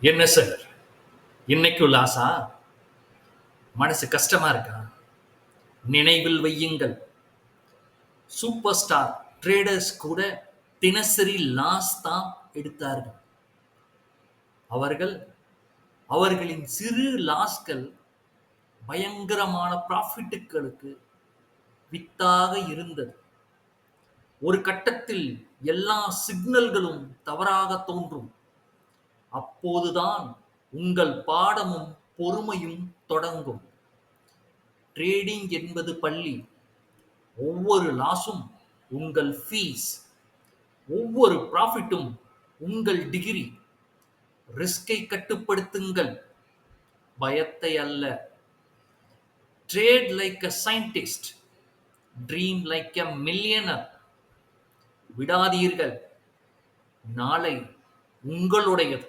என்ன சார்? இன்னைக்கும் லாஸா? மனசு கஷ்டமா இருக்கா? நினைவில் வையுங்கள், சூப்பர் ஸ்டார் ட்ரேடர்ஸ் கூட தினசரி லாஸ் தான் எடுத்தார்கள். அவர்கள் அவர்களின் சிறு லாஸ்கள் பயங்கரமான ப்ராஃபிட்டுகளுக்கு வித்தாக இருந்தது. ஒரு கட்டத்தில் எல்லா சிக்னல்களும் தவறாக தோன்றும். அப்போதுதான் உங்கள் பாடமும் பொறுமையும் தொடங்கும். ட்ரேடிங் என்பது பள்ளி. ஒவ்வொரு லாஸும் உங்கள் ஃபீஸ், ஒவ்வொரு ப்ராஃபிட்டும் உங்கள் டிகிரி. ரிஸ்கை கட்டுப்படுத்துங்கள், பயத்தை அல்ல. ட்ரேட் லைக் அ சயின்டிஸ்ட், ட்ரீம் லைக் அ மில்லியனர். விடாதீர்கள், நாளை உங்களுடையது.